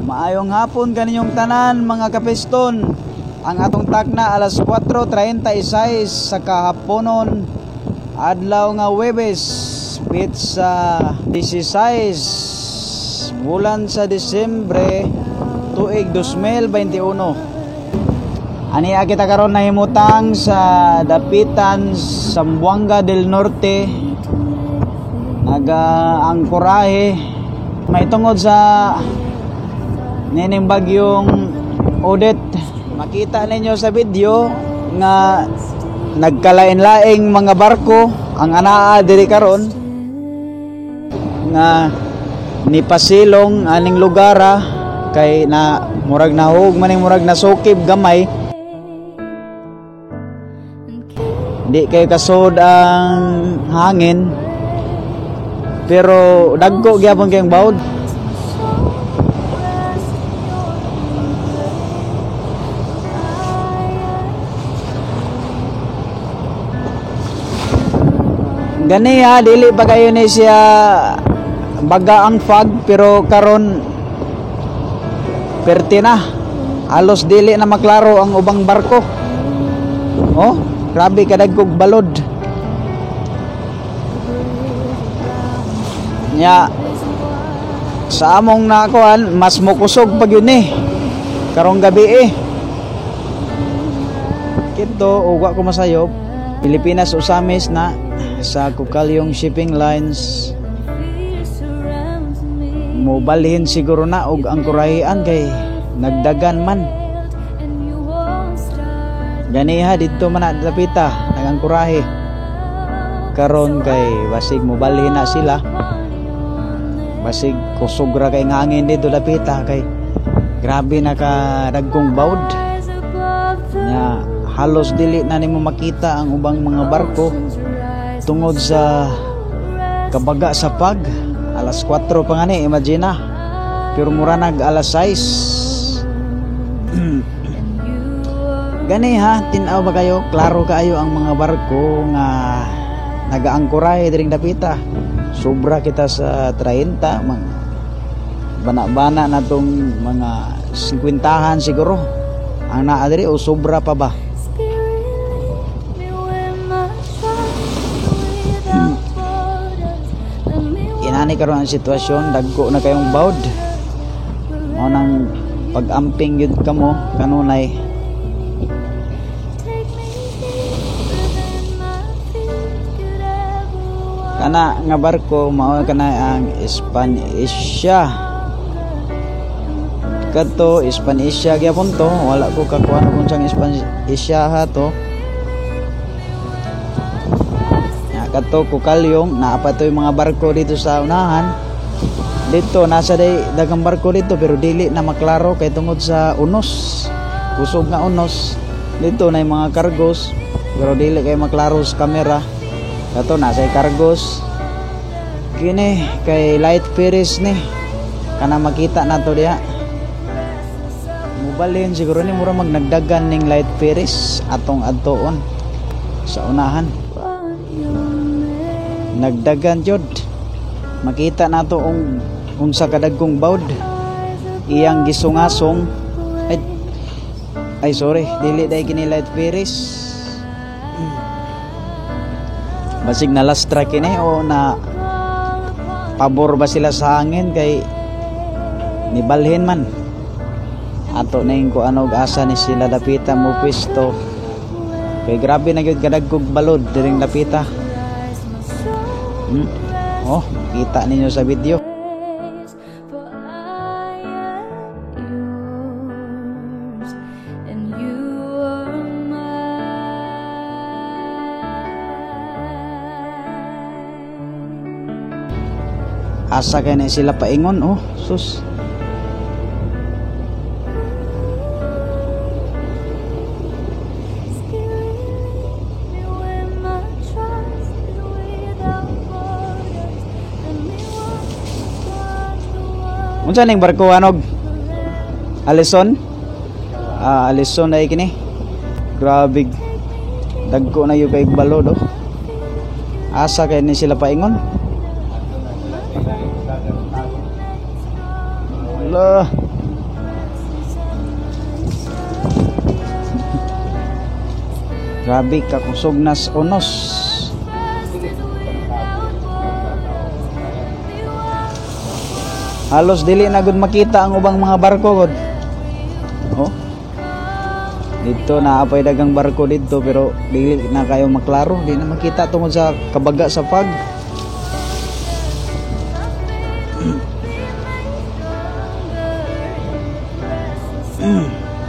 Maayong hapon kaninyong tanan mga kapiston. Ang atong takna alas 4:36 sa kahaponon, adlaw nga Huwebes, pitsa 16 bulan sa Disyembre tuig 2021. Aniya kita karon nahimutang sa dapitan Zamboanga del Norte, ang Coraje, may tungod sa nining bagyong Odette. Makita ninyo sa video nga nagkalain-laing mga barko ang anaa diri karon nga nipasilong aning lugara kay na murag nahug maning murag nasukib gamay. Di kay kasod ang hangin pero dagko gyapon kayong bawd. Gani ha, dili pa kayo ni siya baga ang fog, pero karon perti na. Halos dili na maklaro ang ubang barko. Oh, grabe kadagkog balod. Nya sa among nakuan mas mukusog pag yun karong gabi Kito uwa ko masayop Pilipinas Usamis na sa Kukalyong Shipping Lines. Mobalhin siguro na og ang Corajean kay nagdagan man. Ganiha dito man na dapita nagang Coraje. Karon kay basig mobalhin na sila. Basig kusog ra kay ngangin dito dapita kay grabe na ka dagkong bawd. Nya halos dili na nimo makita ang ubang mga barko tungod sa kabaga sa pag. Alas 4 pa nga ni, imagine na, pero mura nag alas 6. Gani ha, tinaw ba kayo, klaro kayo ang mga barko nga nagaangkorahe diring dapita. Sobra kita sa 30, bana-bana na tong mga 50 siguro ang naadiri o sobra pa ba. Inani karon ang sitwasyon, dagko na kayong bawd. Mao nang pag-amping yun kamo kanunay. Kana nga barko mao kana ang Spanisha. Kadto Spanisha gyapon to, wala ko kakuan kung sang Spanisha ha to. Kato Kukalyong, naapatoy mga barko dito sa unahan. Dito nasa dagang barko dito pero dili na maklaro kay tungod sa unos. Kusog nga unos. Dito na yung mga cargos pero dili kay maklaro sa kamera. Kato nasa cargos. Kini kay light ferries ni. Kana makita nato diha. Mubalhin siguro ni mura magnagdagan ning light ferries atong adtoon sa unahan. Nagdagan jud, makita nato unsa kadagkong bawd iyang gisungasong. Ay sorry, dili day kini light ferries. Basig na last track kini o na pabor ba sila sa hangin kay nibalhin man ato ning ko ano asa ni sila dapita mo pwesto kay grabe na gyud kadagkog balod diring dapita. Oh, kita ninyo sa video. Asa kay na sila paingon, oh, sus. Unsa ning barko anog? Alison? Alison na kini. Grabe. Dagko na yung kay balod oh. Asa kay ni sila paingon? Lah, Grabe ka kusog nas unos. Halos dili na gud makita ang ubang mga barko gud. Oh. Dito na apay dagang barko dito pero dili na kayo maklaro, di na makita tungod sa kabaga sa fog.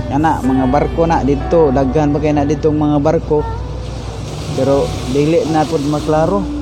Yana mga barko na dito, daghan pa kay na ditong mga barko pero dili na pud maklaro.